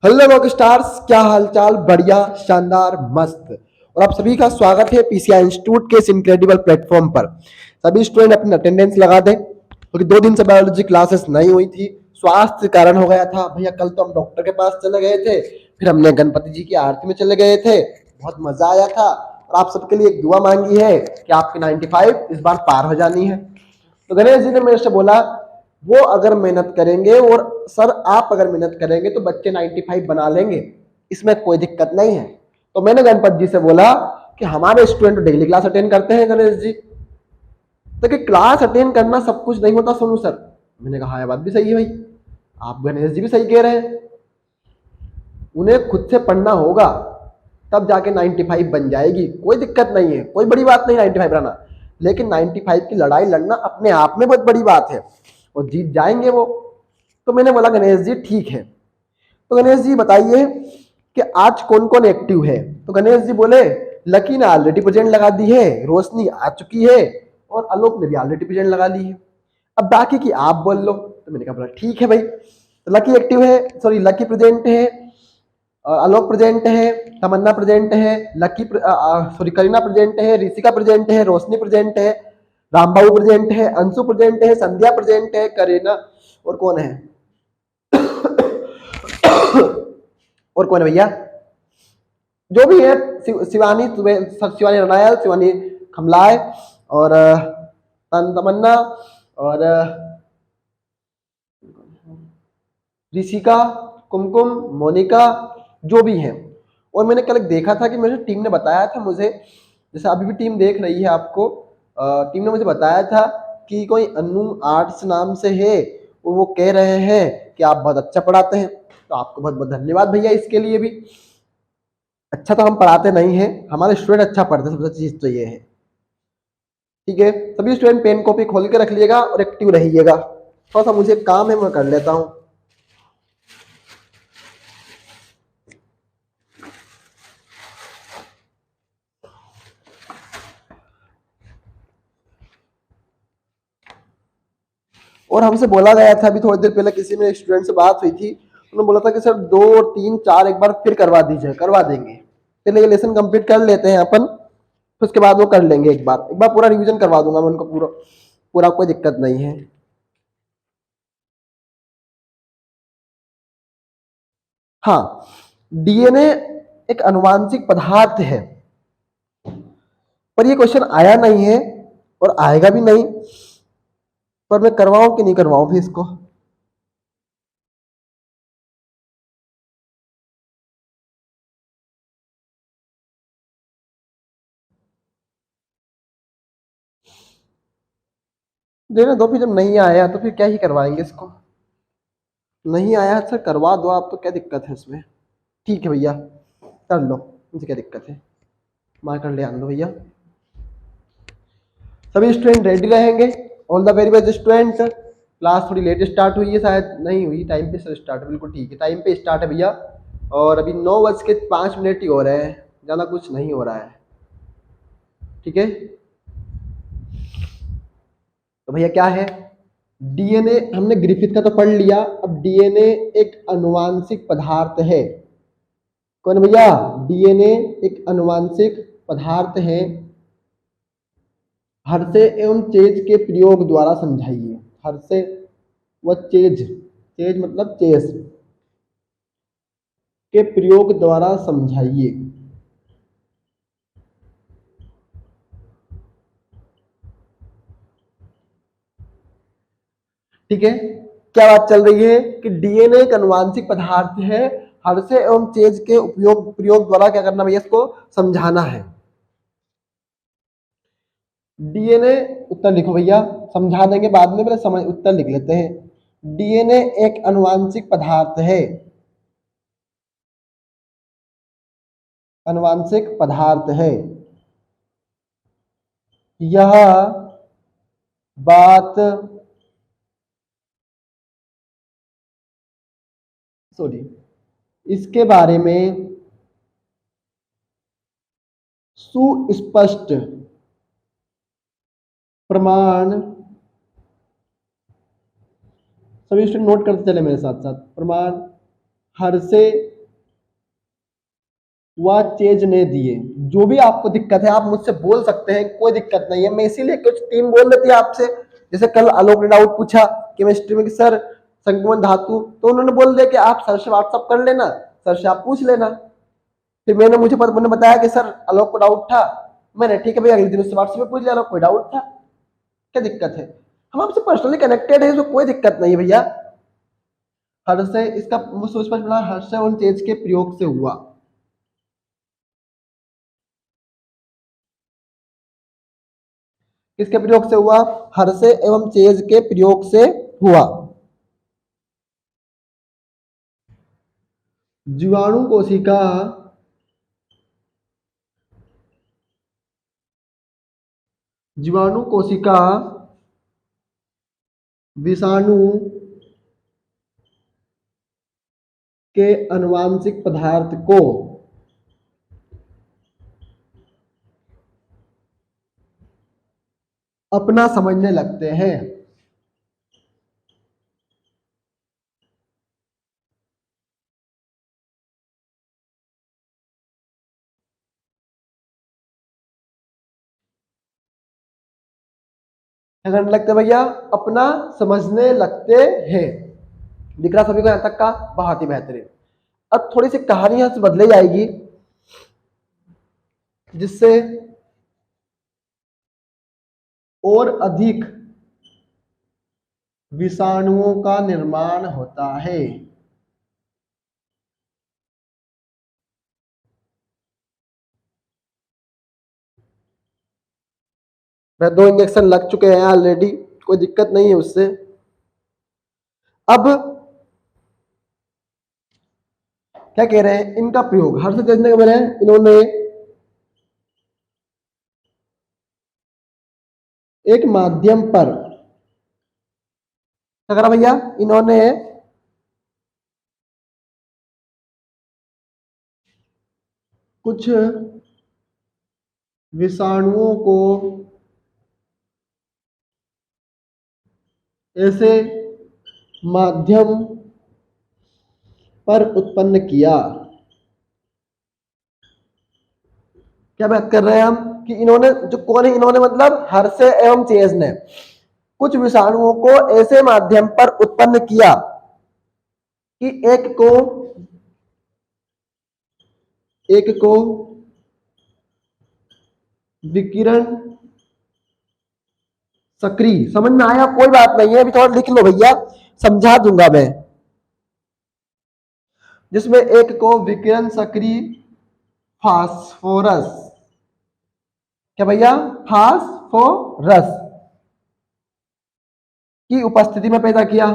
Hello rock stars, क्या हालचाल। बढ़िया, शानदार, मस्त। और आप सभी का स्वागत है पीसीआई इंस्टीट्यूट के इस इनक्रेडिबल प्लेटफॉर्म पर। सभी स्टूडेंट अपनी अटेंडेंस लगा दें क्योंकि 2 दिन से बायोलॉजी क्लासेस नहीं हुई थी। स्वास्थ्य कारण हो गया था भैया। कल तो हम डॉक्टर के पास चले गए थे, फिर हमने गणपति जी की आरती में चले गए थे, बहुत मजा आया था। और आप सबके लिए एक दुआ मांगी है कि आपकी 95 इस बार पार हो जानी है। तो गणेश जी ने मेरे से बोला वो अगर मेहनत करेंगे और सर आप अगर मेहनत करेंगे तो बच्चे 95 बना लेंगे, इसमें कोई दिक्कत नहीं है। तो मैंने गणपत जी से बोला कि हमारे स्टूडेंट डेली क्लास अटेंड करते हैं गणेश जी, तो कि क्लास अटेंड करना सब कुछ नहीं होता सोनू सर। मैंने कहा यह बात भी सही है भाई, आप गणेश जी भी सही कह रहे हैं। उन्हें खुद से पढ़ना होगा तब जाके 95 बन जाएगी, कोई दिक्कत नहीं है, कोई बड़ी बात नहीं 95 रहना। लेकिन 95 की लड़ाई लड़ना अपने आप में बहुत बड़ी बात है और जीत जाएंगे वो। तो मैंने बोला गणेश जी ठीक है। तो गणेश जी बताइए कि आज कौन कौन एक्टिव है। तो गणेश जी बोले लकी ने ऑलरेडी प्रेजेंट लगा दी है, रोशनी आ चुकी है और आलोक ने भी ऑलरेडी प्रेजेंट लगा ली है। अब बाकी की आप बोल लो। तो मैंने कहा बोला ठीक है भाई। तो लकी एक्टिव है, सॉरी लकी प्रेजेंट है, आलोक प्रेजेंट है, तमन्ना प्रेजेंट है, लकी सॉरी करीना प्रेजेंट है, ऋषिका प्रेजेंट है, रोशनी प्रेजेंट है, रामबाबू प्रेजेंट है, अंशु प्रेजेंट है, संध्या प्रेजेंट है, करीना और कौन है और कौन है भैया, जो भी है, शिवानी शिवानी रनायल, शिवानी खमलाय और तमन्ना और ऋषिका, कुमकुम, मोनिका, जो भी हैं। और मैंने कल देखा था कि मेरे टीम ने बताया था मुझे, जैसे अभी भी टीम देख रही है आपको, टीम ने मुझे बताया था कि कोई अन्नू आर्ट्स नाम से है और वो कह रहे हैं कि आप बहुत अच्छा पढ़ाते हैं। तो आपको बहुत बहुत धन्यवाद भैया इसके लिए भी। अच्छा तो हम पढ़ाते नहीं हैं, हमारे स्टूडेंट अच्छा पढ़ते हैं, सबसे चीज तो ये है। ठीक है, सभी स्टूडेंट पेन कॉपी खोल के रख लिएगा और एक्टिव रहिएगा। थोड़ा सा मुझे काम है, मैं कर लेता हूँ। और हमसे बोला गया था अभी थोड़ी देर पहले, किसी में स्टूडेंट से बात हुई थी, उन्होंने बोला था कि सर 2 और 3 4 एक बार फिर करवा दीजिए। करवा देंगे, पहले ये लेसन कंप्लीट कर लेते हैं अपन, फिर उसके बाद वो कर लेंगे। एक बार पूरा रिवीजन करवा दूंगा मैं उनको, पूरा पूरा, कोई दिक्कत नहीं है। हाँ, डीएनए एक अनुवांशिक पदार्थ है, पर ये क्वेश्चन आया नहीं है और आएगा भी नहीं। पर मैं करवाऊं कि नहीं करवाऊं फिर इसको। देने दो, फिर जब नहीं आया तो फिर क्या ही करवाएंगे इसको। नहीं आया सर, करवा दो आप, तो क्या दिक्कत है इसमें। ठीक है भैया, कर लो, मुझे क्या दिक्कत है, मार कर ले आन दो भैया। सभी स्टूडेंट रेडी रहेंगे। All the very best student. Class थोड़ी लेट स्टार्ट हुई है, शायद नहीं हुई, टाइम पे स्टार्ट है, बिल्कुल ठीक है, टाइम पे स्टार्ट है भैया। और अभी 9:05 ही हो रहे हैं, ज़्यादा कुछ नहीं हो रहा है। ठीक है, तो भैया क्या है, डीएनए हमने ग्रिफिथ का तो पढ़ लिया। अब डीएनए एक अनुवांशिक पदार्थ है। कौन भैया, डीएनए एक अनुवांशिक पदार्थ है। हर्षे एवं चेज के प्रयोग द्वारा समझाइए। हर्षे व चेज, चेज मतलब चेस, के प्रयोग द्वारा समझाइए। ठीक है, क्या बात चल रही है कि डीएनए एक अनुवांशिक पदार्थ है, हर्षे एवं चेज के उपयोग प्रयोग द्वारा क्या करना भैया, इसको समझाना है। डीएनए, उत्तर लिखो भैया, समझा देंगे बाद में, पहले समझ उत्तर लिख लेते हैं। डीएनए एक अनुवांशिक पदार्थ है, अनुवांशिक पदार्थ है। यह बात, सॉरी, इसके बारे में सुस्पष्ट प्रमाण, सभी स्टूडेंट नोट करते चले मेरे साथ साथ, प्रमाण हर्षे वह चेज ने दिए। जो भी आपको दिक्कत है आप मुझसे बोल सकते हैं, कोई दिक्कत नहीं है। मैं इसीलिए कुछ टीम बोल देती है आपसे, जैसे कल आलोक ने डाउट पूछा केमिस्ट्री में कि सर संक्रमण धातु, तो उन्होंने बोल दिया कि आप सर से व्हाट्सअप कर लेना, सर से आप पूछ लेना। फिर मैंने बताया कि सर आलोक को डाउट था, मैंने ठीक है भैया अगले दिन उससे व्हाट्सएप पे पूछ लिया, आलोक कोई डाउट था, क्या दिक्कत है? हम आपसे पर्सनली कनेक्टेड है, तो कोई दिक्कत नहीं है भैया। हर से इसका मुझसे स्पष्ट बना, हर से उन चीज के प्रयोग से हुआ। किसके प्रयोग से हुआ? हर्षे एवं चेज के प्रयोग से हुआ। जीवाणु कोशिका जीवाणु कोशिका विषाणु के अनुवांशिक पदार्थ को अपना समझने लगते हैं। क्या करने लगते हैं भैया? अपना समझने लगते हैं। दिख रहा सभी को यहां तक का? बहुत ही बेहतरीन। अब थोड़ी सी कहानी यहां से बदली जाएगी, जिससे और अधिक विषाणुओं का निर्माण होता है। मैं 2 इंजेक्शन लग चुके हैं ऑलरेडी, कोई दिक्कत नहीं है उससे। अब क्या कह रहे हैं? इनका प्रयोग हर से देखने के बने इन्होंने एक माध्यम पर क्या करा भैया? इन्होंने कुछ विषाणुओं को ऐसे माध्यम पर उत्पन्न किया। क्या बात कर रहे हैं हम? कि इन्होंने, जो कौन है इन्होंने, मतलब हर्षे एवं चेज ने कुछ विषाणुओं को ऐसे माध्यम पर उत्पन्न किया कि एक को विकिरण सक्रिय, समझ में आया? कोई बात नहीं है, अभी थोड़ा लिख लो भैया, समझा दूंगा मैं। जिसमें एक को विकिरण सक्रिय फास्फोरस, क्या भैया? फास्फोरस की उपस्थिति में पैदा किया।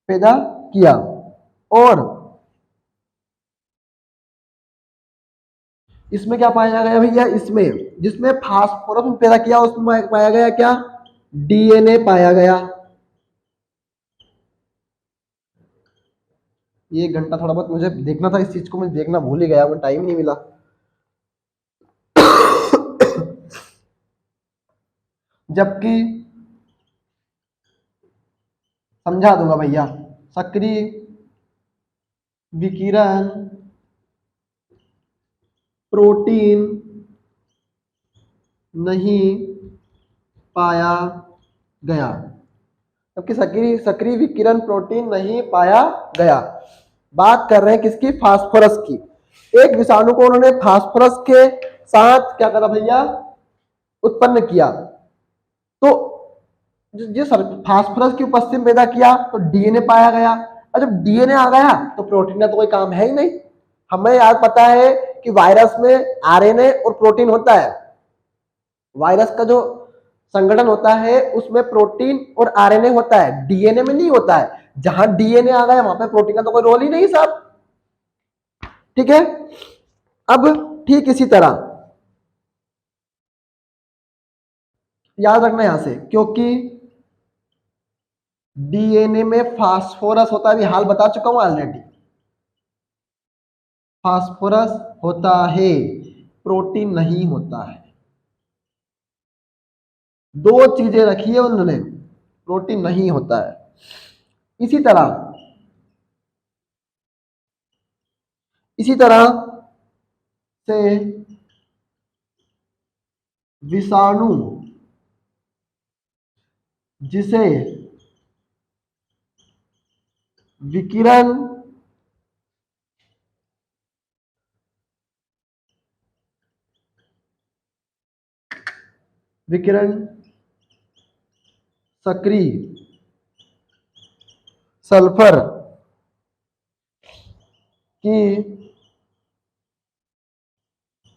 पैदा किया। और इसमें क्या पाया गया भैया? इसमें जिसमें फास्फोरस पैदा किया उसमें पाया गया क्या? डीएनए पाया गया। ये 1 घंटा थोड़ा बहुत मुझे देखना था, इस चीज को मैं देखना भूल ही गया, मुझे टाइम नहीं मिला। जबकि समझा दूंगा भैया, सक्रिय विकिरण प्रोटीन नहीं पाया गया। जबकि सक्रिय सक्रिय विकिरण प्रोटीन नहीं पाया गया। बात कर रहे हैं किसकी? फास्फोरस की। एक विषाणु को उन्होंने फास्फोरस के साथ क्या करा भैया? उत्पन्न किया। तो जिस फास्फोरस की उपस्थिति में पैदा किया तो डीएनए पाया गया, और जब डीएनए आ गया तो प्रोटीन का तो कोई काम है ही नहीं। हमें याद पता है कि वायरस में आरएनए और प्रोटीन होता है। वायरस का जो संगठन होता है उसमें प्रोटीन और आरएनए होता है, डीएनए में नहीं होता है। जहां डीएनए आ गया वहां पे प्रोटीन का तो कोई रोल ही नहीं साहब। ठीक है? अब ठीक इसी तरह याद रखना यहां से, क्योंकि डीएनए में फास्फोरस होता है, अभी हाल बता चुका हूं ऑलरेडी। फास्फोरस होता है, प्रोटीन नहीं होता है। दो चीजें रखी है उन्होंने, प्रोटीन नहीं होता है। इसी तरह से विषाणु जिसे विकिरण विकिरण सक्रिय सल्फर की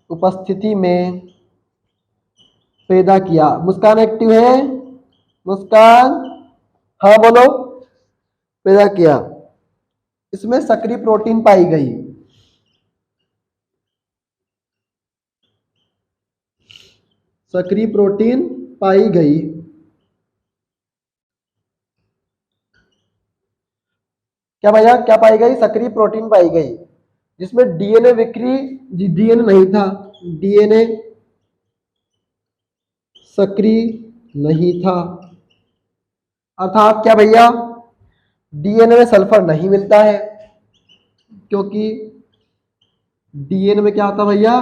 उपस्थिति में पैदा किया। मुस्कान एक्टिव है? मुस्कान, हाँ बोलो। पैदा किया, इसमें सक्रिय प्रोटीन पाई गई। सक्रिय प्रोटीन पाई गई। क्या भैया, क्या पाई गई? सक्रिय प्रोटीन पाई गई, जिसमें डीएनए विक्री, डीएनए नहीं था, डीएनए सक्रिय नहीं था। अर्थात क्या भैया, डीएनए में सल्फर नहीं मिलता है, क्योंकि डीएनए में क्या होता भैया,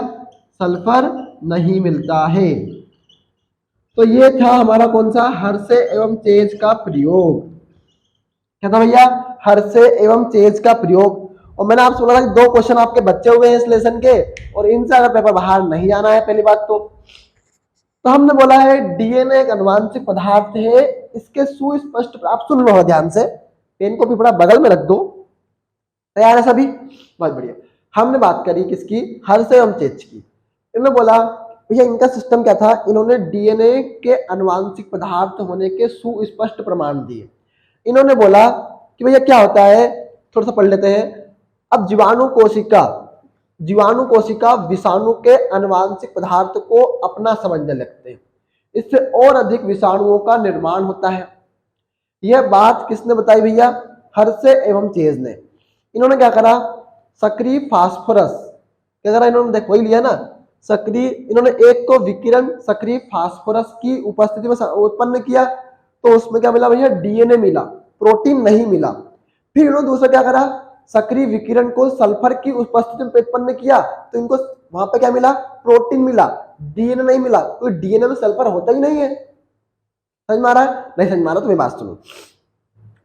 सल्फर नहीं मिलता है। तो ये था हमारा कौन सा, हर्षे एवं तेज का प्रयोग। क्या था भैया, हर्षे एवं तेज का प्रयोग। और मैंने आपसे बोला था कि 2 क्वेश्चन आपके बच्चे हुए हैं इस लेसन के, और इनसे अगर पेपर बाहर नहीं आना है, पहली बात तो हमने बोला है डीएनए एक अनुवांशिक पदार्थ है, इसके सुस्पष्ट, आप सुन लो ध्यान से, पेन को भी बड़ा बगल में रख दो। तैयार है सभी? बहुत बढ़िया। हमने बात करी किसकी, हर्षे एवं तेज की। इन्होंने बोला भैया इनका सिस्टम क्या था, इन्होंने डीएनए के अनुवांशिक पदार्थ होने के सुस्पष्ट प्रमाण दिए। इन्होंने बोला कि भैया क्या होता है, थोड़ा सा पढ़ लेते हैं। अब जीवाणु कोशिका विषाणु के अनुवांशिक पदार्थ को अपना समझने लगते हैं, इससे और अधिक विषाणुओं का निर्माण होता है। यह बात किसने बताई भैया, हर्षे एवं चेज ने। इन्होंने क्या करा, सक्रिय फास्फोरस, क्या करा इन्होंने, देखो वही लिया ना, सक्रिय, इन्होंने एक को विकिरण सक्रिय फास्फोरस की उपस्थिति में उत्पन्न किया, तो उसमें क्या मिला भैया, डीएनए मिला, प्रोटीन नहीं मिला। फिर इन्होंने दूसरा क्या करा, सक्रिय विकिरण को सल्फर की उपस्थिति में उत्पन्न किया, तो इनको वहां पे क्या मिला, प्रोटीन मिला, डीएनए नहीं मिला, क्योंकि डीएनए में सल्फर होता ही नहीं है। समझ में आ रहा है? नहीं समझ में आ रहा तो मेरी बात सुनो।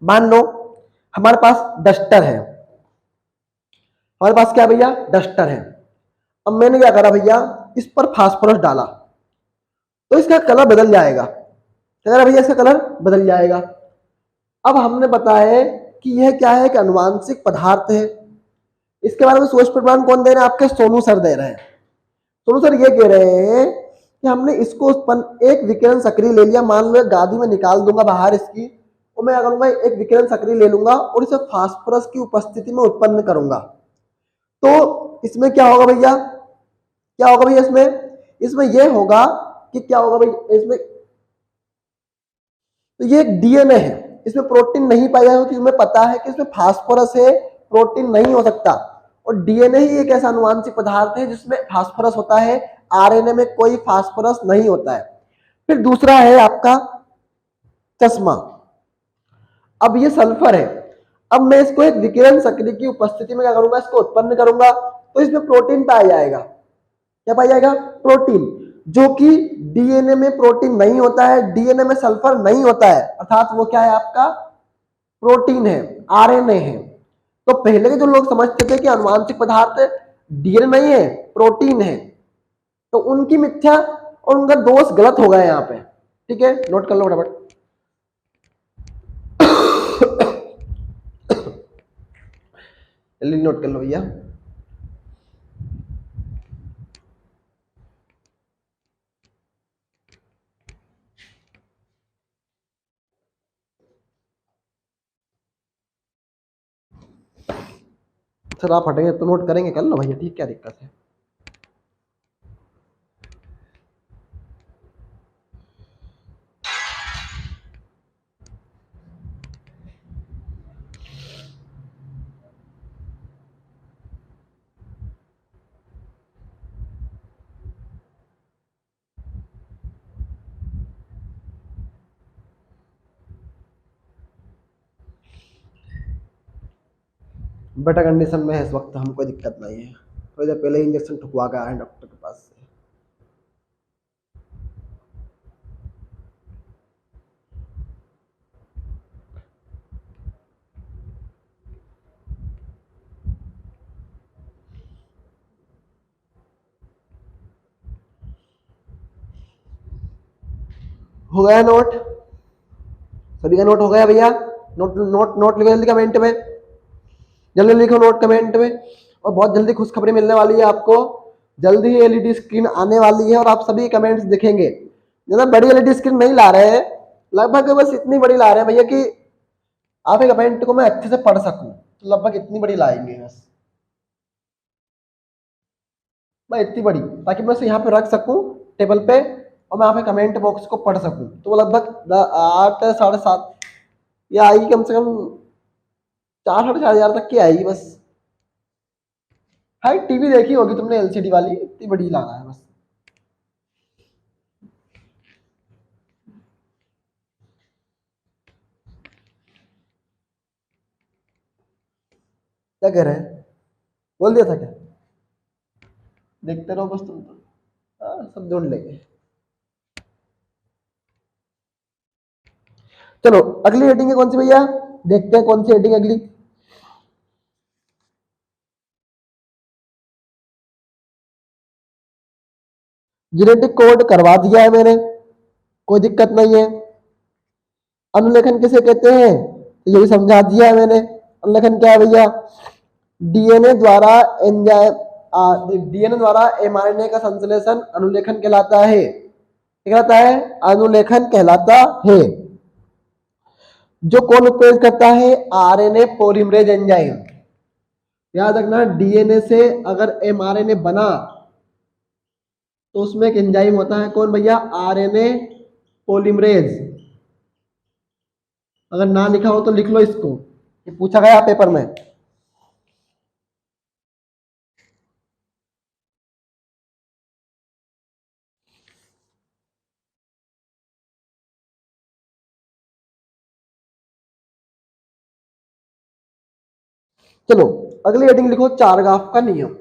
मान लो हमारे पास डस्टर है, हमारे पास क्या भैया, डस्टर है। अब मैंने क्या करा भैया, इस पर फास्फोरस डाला, तो इसका कलर बदल जाएगा। क्या करा भैया, इसका कलर बदल जाएगा। अब हमने बताया है कि यह क्या है, कि अनुवांशिक पदार्थ है। इसके बारे में सोच प्रमाण कौन दे रहे हैं, आपके सोनू सर दे रहे हैं। सोनू सर ये कह रहे हैं कि हमने इसको उत्पन्न, एक विकिरण सक्रिय ले लिया, मान लो गादी में निकाल दूंगा बाहर इसकी, और मैं करूंगा एक विकिरण सक्रिय ले लूंगा और इसे फास्फोरस की उपस्थिति में उत्पन्न करूंगा। तो इसमें क्या होगा भैया, क्या होगा भैया इसमें, इसमें यह होगा कि क्या होगा भैया इसमें, तो ये एक डीएनए है, इसमें प्रोटीन नहीं पाया है, क्योंकि इसमें पता है कि इसमें फास्फोरस है, प्रोटीन नहीं हो सकता। और डीएनए ही एक ऐसा अनुवांशिक पदार्थ है जिसमें फास्फोरस होता है, आरएनए में कोई फास्फोरस नहीं होता है। फिर दूसरा है आपका चश्मा। अब ये सल्फर है, अब मैं इसको एक विकिरण सक्रिय की उपस्थिति में क्या करूंगा, इसको उत्पन्न करूंगा, तो इसमें प्रोटीन पाया जाएगा। क्या पाया जाएगा, प्रोटीन, जो कि डीएनए में प्रोटीन नहीं होता है, डीएनए में सल्फर नहीं होता है, अर्थात वो क्या है आपका, प्रोटीन है, आरएनए है। तो पहले के जो लोग समझते थे कि अनुवांशिक पदार्थ डीएनए नहीं है, प्रोटीन है, तो उनकी मिथ्या और उनका दोष गलत हो गया यहाँ पे। ठीक है, नोट कर लो फटाफट। जल्दी नोट कर लो भैया। सर आप हटेंगे तो नोट करेंगे, कर लो भैया, ठीक, क्या दिक्कत है। बेटर कंडीशन में है इस वक्त, हमको कोई दिक्कत नहीं है। थोड़ी देर पहले इंजेक्शन ठुकवा के आए हैं डॉक्टर के पास से। हो गया नोट? सभी का नोट हो गया भैया? नोट नोट नोट लिखो जल्दी कमेंट में, जल्दी लिखो नोट कमेंट में। और बहुत जल्दी खुशखबरी मिलने वाली है आपको, जल्दी ही एलईडी स्क्रीन आने वाली है और आप सभी कमेंट्स दिखेंगे। ज़्यादा बड़ी एलईडी स्क्रीन नहीं ला रहे हैं, लगभग बस इतनी बड़ी ला रहे हैं भैया कि आपके कमेंट को मैं अच्छे से पढ़ सकूं, तो लगभग इतनी बड़ी लाएंगे बस, मैं इतनी बड़ी, ताकि मैं उसे यहाँ पे रख सकूं टेबल पे और मैं यहाँ पे कमेंट बॉक्स को पढ़ सकूं। तो वो लगभग 8 7:30 या आएगी, कम से कम 4 साढ़े 4 हज़ार तक की आएगी बस। हाई टीवी देखी होगी तुमने एलसीडी वाली, इतनी बड़ी लाना है बस। क्या कह रहे हैं? बोल दिया था क्या? देखते रहो बस तुम तो, हाँ सब ढूंढ लेंगे। चलो अगली हेडिंग है कौन सी भैया? देखते हैं कौन सी हेडिंग अगली। जेनेटिक कोड करवा दिया है मैंने, कोई दिक्कत नहीं है। अनुलेखन किसे कहते हैं ये भी समझा दिया है मैंने। अनुलेखन क्या है भैया? डीएनए द्वारा एंजाइम, डीएनए द्वारा एमआरएनए का संश्लेषण अनुलेखन कहलाता है। क्या कहलाता है? अनुलेखन कहलाता है। जो कौन उत्प्रेरित करता है? RNA polymerase enzyme. याद रखना, डीएनए से अगर एमआरएनए बना तो उसमें एक एंजाइम होता है, कौन भैया? RNA polymerase. अगर ना लिखा हो तो लिख लो इसको, ये पूछा गया पेपर में। चलो अगली हेडिंग लिखो, चारगाफ का नियम।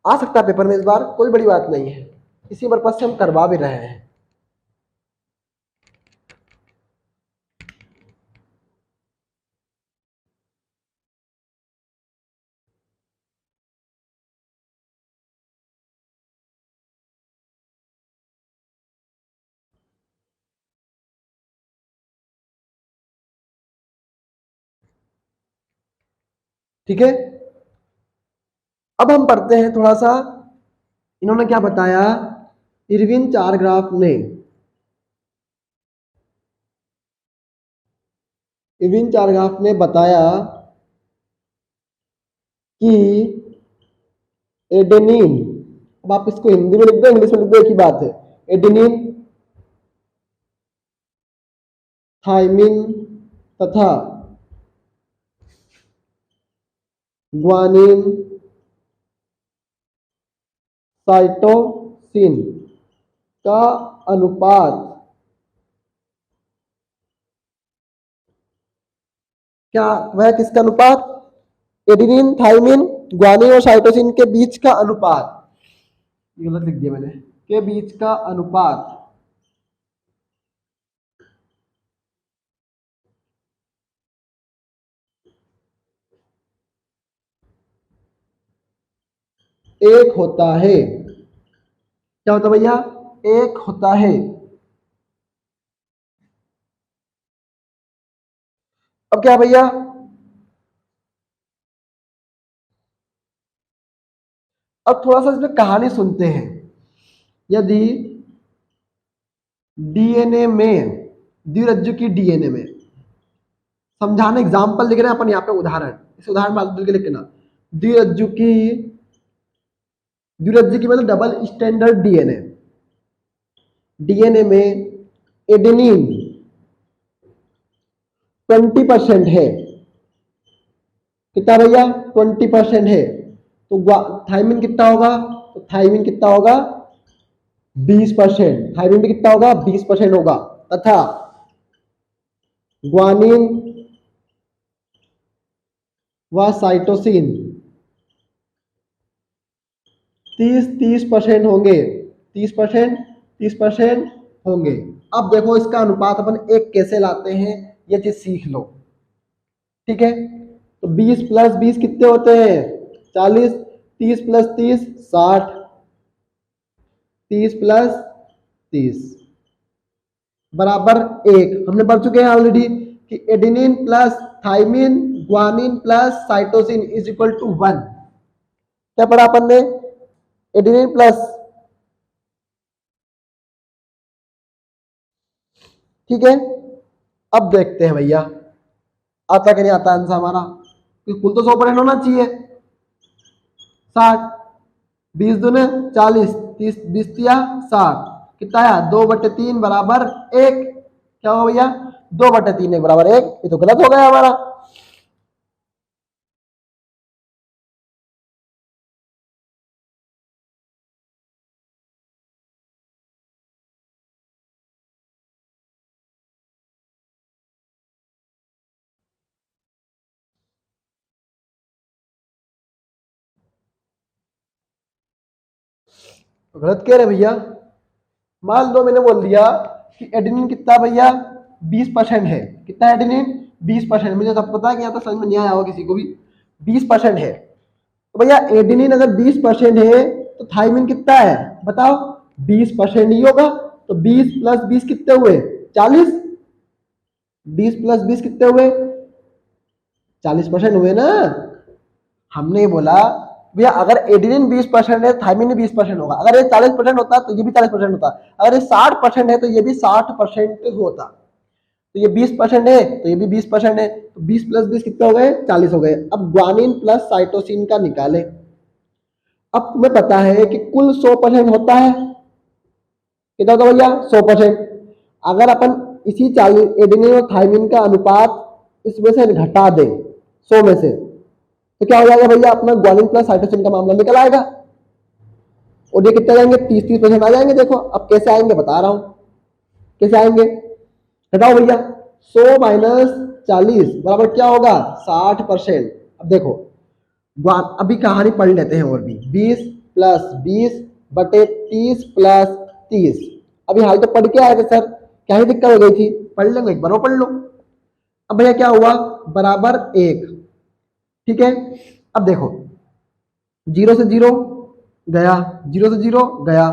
आ सकता है पेपर में इस बार, कोई बड़ी बात नहीं है, इसी पर्पज से हम करवा भी रहे हैं। ठीक है, अब हम पढ़ते हैं थोड़ा सा। इन्होंने क्या बताया? इरविन चारग्राफ ने, इरविन चारग्राफ ने बताया कि एडेनिन, अब आप इसको हिंदी में लिख दो इंग्लिश में लिख दो, एक ही बात है। एडेनिन, थाइमिन तथा ग्वानिन, साइटोसिन का अनुपात, क्या वह किसका अनुपात? एडेनिन, थाइमिन, ग्वानिन और साइटोसिन के बीच का अनुपात, ये गलत लिख दिया मैंने, के बीच का अनुपात एक होता है। क्या होता है भैया? एक होता है। अब क्या भैया? अब थोड़ा सा इसमें कहानी सुनते हैं। यदि डीएनए में, द्विरज्जु की डीएनए में, समझाने एग्जाम्पल लिख रहे हैं अपन यहाँ पे, उदाहरण, इस उदाहरण में बिल्कुल लिखना, द्विरज्जु की, द्विरज्जु की मतलब डबल स्टैंडर्ड डीएनए, डीएनए में एडेनिन 20% है। कितना भैया? 20% है। तो थाइमिन कितना होगा? तो थाइमिन कितना होगा? 20%। थाइमिन भी कितना होगा? 20% होगा। तथा ग्वानिन व साइटोसिन 30% होंगे, 30% होंगे। अब देखो इसका अनुपात अपन एक कैसे लाते हैं, ये चीज सीख लो। ठीक है, तो 20 प्लस 20 कितने होते हैं 40, 30 प्लस 30 60, 30 प्लस 30 बराबर 1। हमने पढ़ चुके हैं ऑलरेडी कि adenine plus thymine guanine plus cytosine is equal to 1। क्या पढ़ा अपन ने, एडेनिन प्लस, ठीक है। अब देखते हैं भैया आता कि नहीं आता आंसर हमारा, कुल तो 100% होना चाहिए। 60, 20 दूने 40, 30 20 दिया 60, कितना आया 2/3 बराबर 1। क्या हो भैया 2/3 1 बराबर 1, ये तो गलत हो गया हमारा। तो गलत कह रहे भैया, मान लो मैंने बोल दिया कि एडेनिन कितना भैया 20% है। कितना एडेनिन 20%, मुझे सब पता है कि यहाँ तो समझ में नहीं आया होगा किसी को भी, 20% है। तो भैया एडेनिन अगर 20% है तो थाइमिन कितना है बताओ, 20% ही होगा। तो 20 प्लस 20 कितने हुए 40, 20 प्लस 20 कितने हुए 40% हुए ना। हमने बोला भैया अगर एडेनिन 20% है थाइमिन भी 20% होगा, अगर ये 40% होता तो ये भी 40% होता, अगर ये 60% है तो ये भी 60% होता। तो ये 20% है तो ये भी 20% है, तो 20 प्लस 20 कितने हो गए 40 हो गए। अब ग्वानिन प्लस साइटोसिन का निकाले। अब तुम्हें पता है कि कुल 100% होता है, कितना होता भैया 100%। अगर अपन इसी 40 एडेनिन और थाइमिन का अनुपात इसमें से घटा दें 100 में से, तो क्या हो जाएगा भैया अपना ग्वानिन प्लस साइटोसिन का मामला निकल आएगा। और ये कितने जाएंगे 30-30% आ जाएंगे। देखो अब कैसे आएंगे बता रहा हूं, कैसे आएंगे, हटाओ भैया 100 माइनस 40 बराबर क्या होगा 60%। अब देखो अभी कहानी पढ़ लेते हैं और भी, 20 प्लस 20 बटे 30 प्लस 30। अभी हाल तो पढ़ के आए थे सर, क्या ही दिक्कत हो गई थी, पढ़ लेंगे एक बार वो पढ़ लो। अब भैया क्या हुआ बराबर 1, ठीक है। अब देखो 0 से 0 गया, 0 से 0 गया,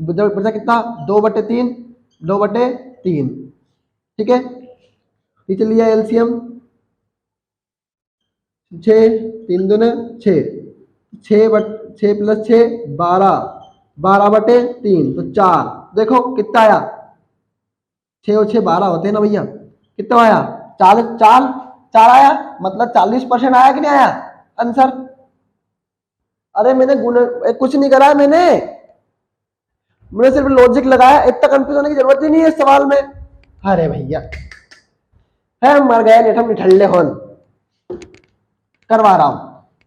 बचा कितना 2/3, 2/3, ठीक है। नीचे लिया एलसीएम 6, 3 दूने 6, 6 प्लस 6 12, 12/3 तो 4। देखो कितना आया 6 और 6 12 होते हैं ना भैया, कितना आया 40, 4 4 आया, मतलब 40% आया कि नहीं आया आंसर। अरे मैंने कुछ नहीं करा, मैंने सिर्फ लॉजिक लगाया, इतना कंफ्यूज होने की जरूरत ही नहीं है इस सवाल में। अरे भैया है मर गए नेठम निठल्ले होन, करवा रहा हूं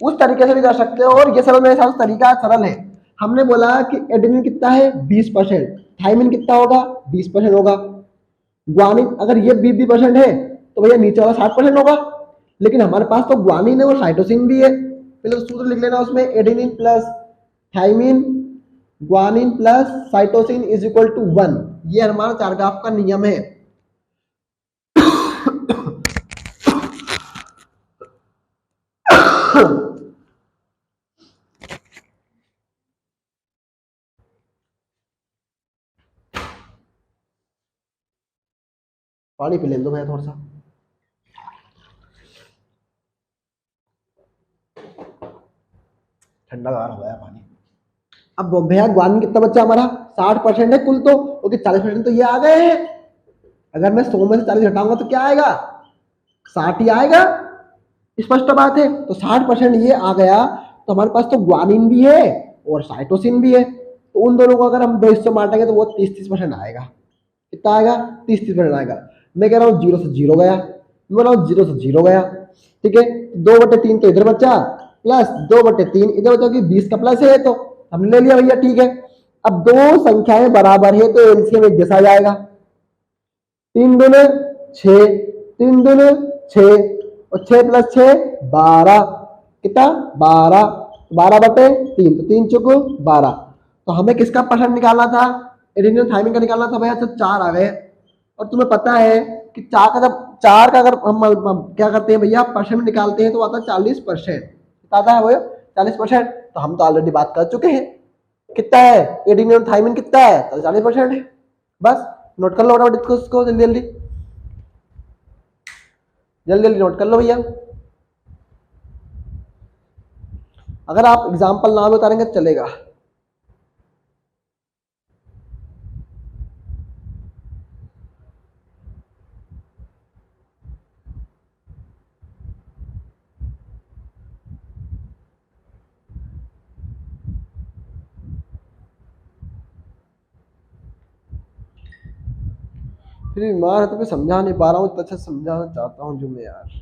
उस तरीके से भी कर सकते हो। और ये सब मेरे हिसाब से तरीका सरल है। हमने बोला कि एडेनिन कितना है 20%, थाइमिन कितना होगा 20% होगा, ग्वानिन अगर ये 20% है तो भैया नीचे वाला 60% होगा। लेकिन हमारे पास तो ग्वानिन है और साइटोसिन भी है, पहले तो सूत्र लिख लेना उसमें, adenine plus thymine guanine plus cytosine is equal to 1। ये हमारा चारग्राफ का नियम है। पानी पी लेने दो भैया थोड़ा सा, ठंडा गार हो गया पानी। अब भैया ग्वानिन कितना बच्चा हमारा 60% है कुल, तो ओके 40% तो ये आ गए हैं। अगर मैं 100 में से 40 हटाऊंगा तो क्या आएगा 60 ही आएगा, स्पष्ट बात है। तो 60% ये आ गया, तो हमारे पास तो ग्वानिन भी है और साइटोसिन भी है, तो उन दोनों को अगर हम 2 हिस्सों बांटेंगे तो वो 30-30% आएगा। कितना आएगा 30-30% आएगा। मैं कह रहा हूँ 0 से 0 गया, मैं बोल रहा हूँ 0 से 0 गया, ठीक है। 2/3 तो इधर बचा, प्लस 2/3 इधर बचा, कि 20 का प्लस है तो हमने ले लिया भैया, ठीक है। अब दो संख्याएं बराबर है तो एलसीएम एक जैसा जाएगा, 3 दूने 6, 3 दूने 6 और 6 + 6 12, कितना 12, 12/3, तो 3×4 12। तो हमें किसका परसेंट निकालना था, एडिनियम थायमिन का निकालना था भैया। तो 4 आ गए। और तुम्हें पता है कि 4 का जब 4 का अगर हम क्या करते हैं भैया, परसेंट में निकालते हैं तो आता है 40%, कितना आता है वो 40%। तो हम तो ऑलरेडी बात कर चुके हैं, कितना है एडिनियम थायमिन, कितना है तो 40% है। बस नोट कर लो फटाफट इसको जल्दी जल्दी जल्दी जल्दी नोट कर लो भैया। अगर आप एग्जाम्पल ना भी उतारेंगे तो चलेगा। फिर बीमार है तो मैं समझा नहीं पा रहा हूँ, इतना अच्छा समझाना चाहता हूँ जो मैं यार।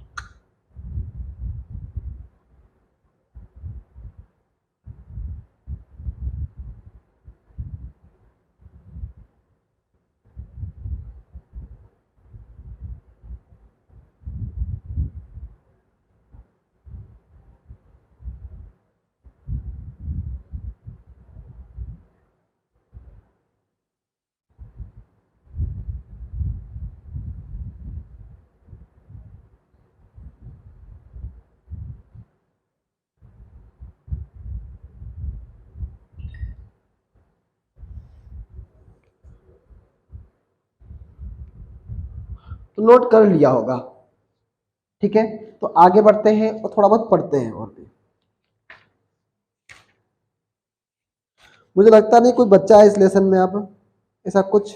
तो नोट कर लिया होगा, ठीक है। तो आगे बढ़ते हैं और थोड़ा बहुत पढ़ते हैं और भी। मुझे लगता नहीं कोई बच्चा है इस लेसन में अब ऐसा कुछ।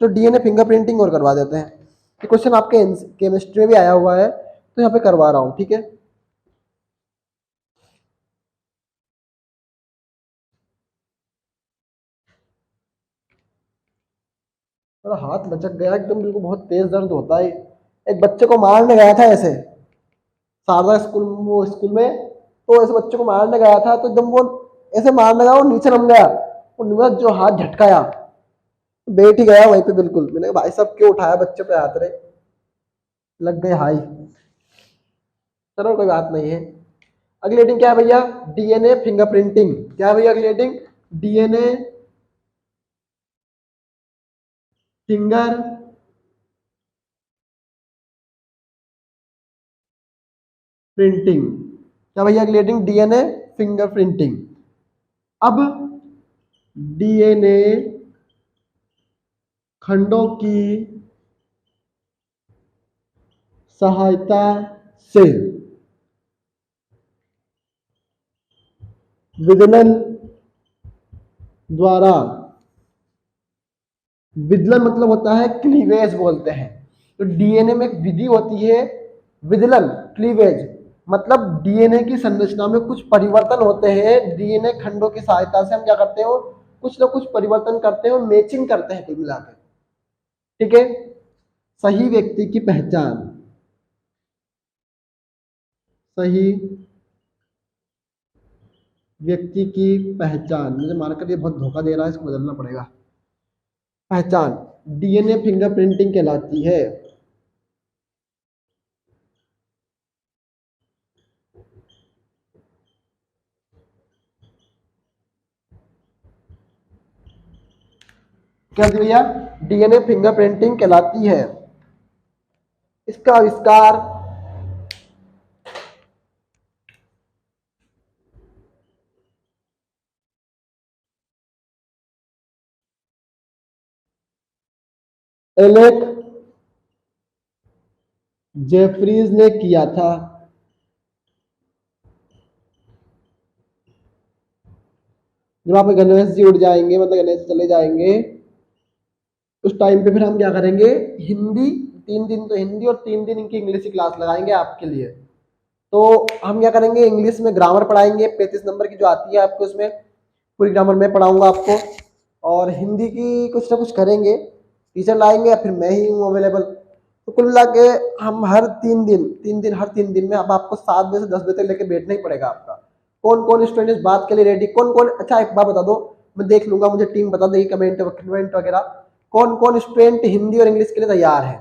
तो डीएनए फिंगरप्रिंटिंग और करवा देते हैं। ये क्वेश्चन आपके केमिस्ट्री में भी आया हुआ है, तो यहाँ पे करवा रहा हूँ, ठीक है। मेरा हाथ लचक गया एकदम, बिल्कुल बहुत तेज दर्द होता है। एक बच्चे को मारने गया था ऐसे, शारदा स्कूल, वो स्कूल में। तो ऐसे बच्चे को मारने गया था, तो एकदम वो ऐसे मारने गया, वो नीचे नम गया, वो नुआ जो हाथ झटकाया, बैठ ही गया वहीं पे बिल्कुल। मैंने कहा भाई साहब क्यों उठाया बच्चे पे हाथ रे, लग गए हाई। चलो कोई बात नहीं है। अगली हेडिंग क्या है भैया, डीएनए फिंगरप्रिंटिंग। क्या है भैया अगली हेडिंग, डीएनए फिंगर प्रिंटिंग। क्या भैया अगली हेडिंग, डीएनए फिंगर प्रिंटिंग। अब डीएनए खंडों की सहायता से विदलन द्वारा, विदलन मतलब होता है क्लीवेज बोलते हैं। तो डीएनए में एक विधि होती है विदलन, क्लीवेज, मतलब डीएनए की संरचना में कुछ परिवर्तन होते हैं। डीएनए खंडों की सहायता से हम क्या करते हो, कुछ ना कुछ परिवर्तन करते हैं और मैचिंग करते हैं कुल मिलाकर, ठीक है। सही व्यक्ति की पहचान, सही व्यक्ति की पहचान, मुझे मानकर ये बहुत धोखा दे रहा है, इसको बदलना पड़ेगा। पहचान डीएनए फिंगरप्रिंटिंग कहलाती है। क्या भैया, डीएनए फिंगरप्रिंटिंग कहलाती है। इसका आविष्कार एलेक जेफरीज ने किया था। जब आप गणेश जी उड़ जाएंगे, मतलब गणेश जी चले जाएंगे, उस टाइम पे फिर हम क्या करेंगे, हिंदी 3 दिन तो हिंदी और 3 दिन इनकी इंग्लिश की क्लास लगाएंगे आपके लिए। तो हम क्या करेंगे, इंग्लिश में ग्रामर पढ़ाएंगे 35 नंबर की जो आती है आपको, उसमें पूरी ग्रामर मैं पढ़ाऊंगा आपको। और हिंदी की कुछ ना कुछ करेंगे, टीचर लाएंगे या फिर मैं ही हूँ अवेलेबल। तो कुल मिला के हम हर 3 दिन हर 3 दिन में अब आपको 7 बजे से 10 बजे तक लेके बैठना ही पड़ेगा आपका। कौन कौन स्टूडेंट इस बात के लिए रेडी, कौन कौन, अच्छा एक बात बता दो, मैं देख लूंगा, मुझे टीम बता देगी कमेंट कमेंट वगैरह कौन कौन स्टूडेंट हिंदी और इंग्लिश के लिए तैयार है,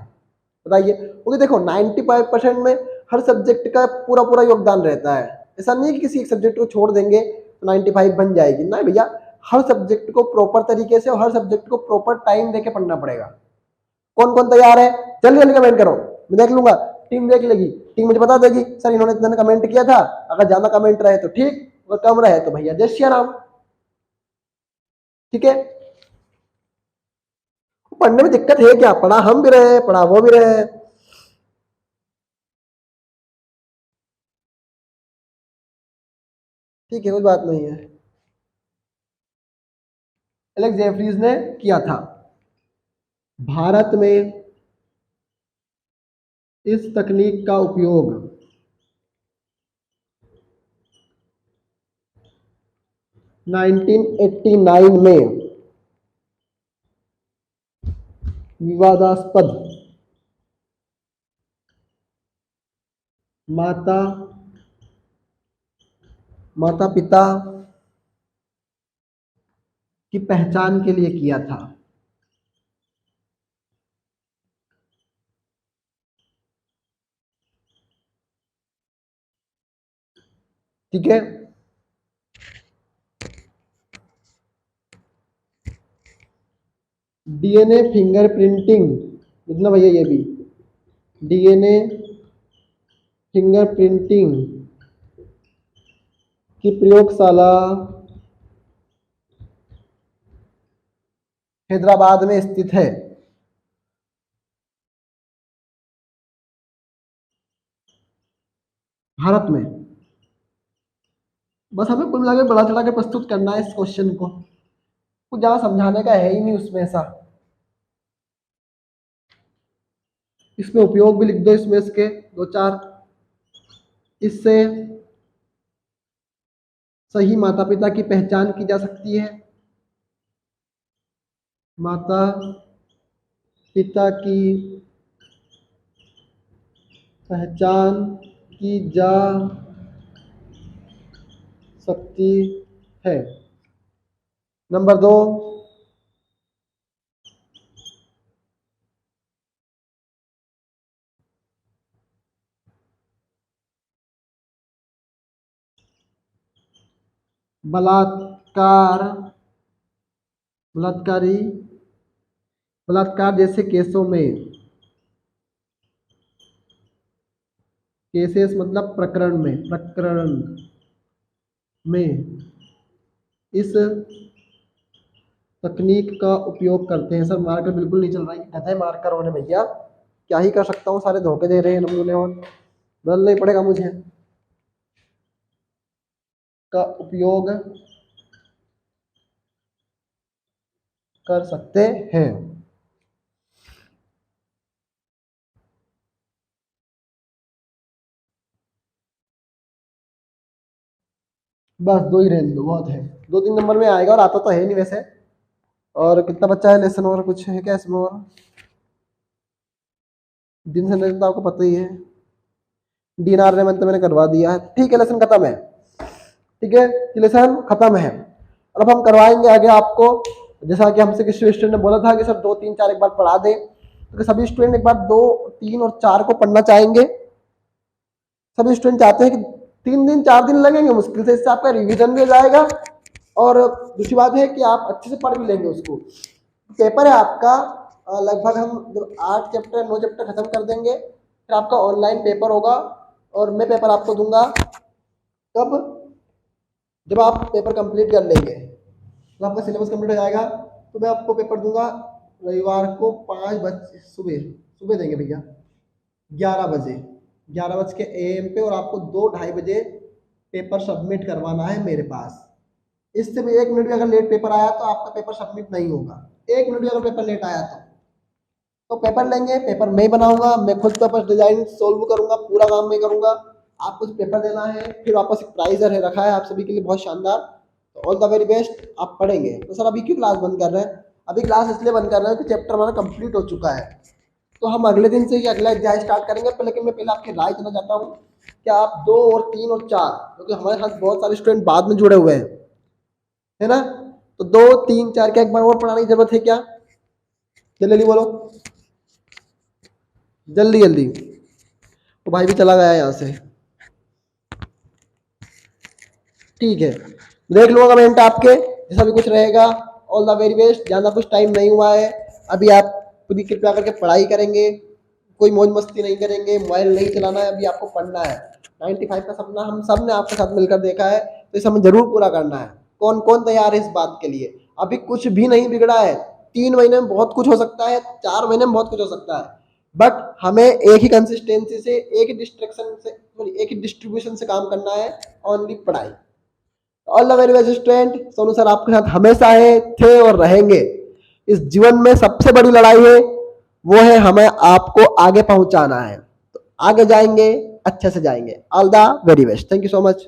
बताइए। क्योंकि देखो 95% में हर सब्जेक्ट का पूरा पूरा योगदान रहता है। ऐसा नहीं है कि किसी एक सब्जेक्ट को छोड़ देंगे तो 95 बन जाएगी, नहीं भैया, हर सब्जेक्ट को प्रॉपर तरीके से और हर सब्जेक्ट को प्रॉपर टाइम देके पढ़ना पड़ेगा। कौन कौन तैयार है जल्दी जल्दी कमेंट करो, मैं देख लूंगा, टीम देख लेगी, टीम मुझे बता देगी सर इन्होंने इतने कमेंट किया था, अगर ज्यादा कमेंट रहे तो ठीक, अगर कम रहे तो भैया जय श्री राम। ठीक है, पढ़ने में दिक्कत है क्या, पढ़ा हम भी रहे पढ़ा वो भी रहे। ठीक है, कोई बात नहीं है। एलेक्स जेफरीज ने किया था। भारत में इस तकनीक का उपयोग 1989 में विवादास्पद माता माता पिता की पहचान के लिए किया था। ठीक है, डीएनए फिंगरप्रिंटिंग, लिखना भैया ये भी, डीएनए फिंगरप्रिंटिंग की प्रयोगशाला हैदराबाद में स्थित है। भारत में। बस हमें कुल मिला के बड़ा चढ़ा के प्रस्तुत करना है इस क्वेश्चन को, कुछ ज्यादा समझाने का है ही नहीं उसमें ऐसा। इसमें उपयोग भी लिख दो, इसमें इसके दो चार, इससे सही माता पिता की पहचान की जा सकती है, माता पिता की पहचान की जा सकती है। नंबर 2, बलात्कार बलात्कारी बलात्कार जैसे केसों में, केसेस मतलब प्रकरण में इस तकनीक का उपयोग करते हैं। सर मार्कर बिल्कुल नहीं चल रहा है, गधे मार्कर होने भैया, क्या ही कर सकता हूँ, सारे धोखे दे रहे हैं नमूने और बदलना ही पड़ेगा मुझे। का उपयोग कर सकते हैं। बस 2 ही रहने दो, बहुत है, 2-3 नंबर में आएगा और आता तो है नहीं वैसे। और कितना बच्चा है लेसन, और कुछ है क्या इसमें, और दिन से तो आपको पता ही है, डीएनआर ने तो मैंने करवा दिया है। ठीक है, लेसन खत्म है। ठीक है, लेसन खत्म है। और अब हम करवाएंगे आगे आपको, जैसा कि हमसे किसी स्टूडेंट ने बोला था कि सर 2 3 4 एक बार पढ़ा दें, तो सभी स्टूडेंट एक बार 2 3 और 4 को पढ़ना चाहेंगे। सभी स्टूडेंट चाहते हैं कि 3 दिन 4 दिन लगेंगे मुश्किल से, इससे आपका रिवीजन भी हो जाएगा और दूसरी बात है कि आप अच्छे से पढ़ भी लेंगे उसको। पेपर है आपका लगभग हम जब 8 चैप्टर 9 चैप्टर खत्म कर देंगे, फिर आपका ऑनलाइन पेपर होगा और मैं पेपर आपको दूंगा कब, जब आप पेपर कंप्लीट कर लेंगे, जब आपका सिलेबस कंप्लीट हो जाएगा तो मैं आपको पेपर दूंगा रविवार को 5 बजे सुबह देंगे भैया, 11 बजे, 11 बज के AM पे, और आपको 2-2:30 बजे पेपर सबमिट करवाना है मेरे पास। इससे भी 1 मिनट भी अगर लेट पेपर आया तो आपका पेपर सबमिट नहीं होगा। 1 मिनट भी अगर पेपर लेट आया तो पेपर लेंगे, पेपर मैं बनाऊंगा, मैं खुद पेपर डिजाइन सोल्व करूंगा, पूरा काम मैं करूंगा, आपको पेपर देना है, फिर वापस एक प्राइज है रखा है आप सभी के लिए बहुत शानदार। तो ऑल द वेरी बेस्ट, आप पढ़ेंगे। तो सर अभी क्यों क्लास बंद कर रहे हैं, अभी क्लास इसलिए बंद कर रहे हैं कि चैप्टर हमारा कंप्लीट हो चुका है, तो हम अगले दिन से ही अगला अध्याय स्टार्ट करेंगे। लेकिन मैं पहले आपकी राय देना चाहता हूँ कि आप 2 और 3 और 4, क्योंकि हमारे साथ बहुत सारे स्टूडेंट बाद में जुड़े हुए हैं, है ना, तो 2 3 4 क्या एक बार और पढ़ाने की जरूरत है क्या? जल्दी जल्दी बोलो, जल्दी जल्दी। तो भाई भी चला गया यहाँ से। ठीक है, देख लो कमेंट आपके, जैसा भी कुछ रहेगा। All the very best. ज़्यादा कुछ टाइम नहीं हुआ है अभी, आप पूरी कृपया करके पढ़ाई करेंगे, कोई मौज मस्ती नहीं करेंगे, मोबाइल नहीं चलाना है, अभी आपको पढ़ना है। 95 का सपना हम सब ने आपके साथ मिलकर देखा है, तो इसे हमें जरूर पूरा करना है। कौन कौन तैयार है इस बात के लिए? अभी कुछ भी नहीं बिगड़ा है, 3 महीने में बहुत कुछ हो सकता है, 4 महीने में बहुत कुछ हो सकता है, बट हमें एक ही कंसिस्टेंसी से, एक ही डिस्ट्रक्शन से, एक ही डिस्ट्रीब्यूशन से काम करना है, ओनली पढ़ाई। All the very best student. Sonu sir आपके साथ हमेशा है, थे और रहेंगे। इस जीवन में सबसे बड़ी लड़ाई है, वो है हमें आपको आगे पहुंचाना है। तो आगे जाएंगे, अच्छे से जाएंगे। All the very best. Thank you so much.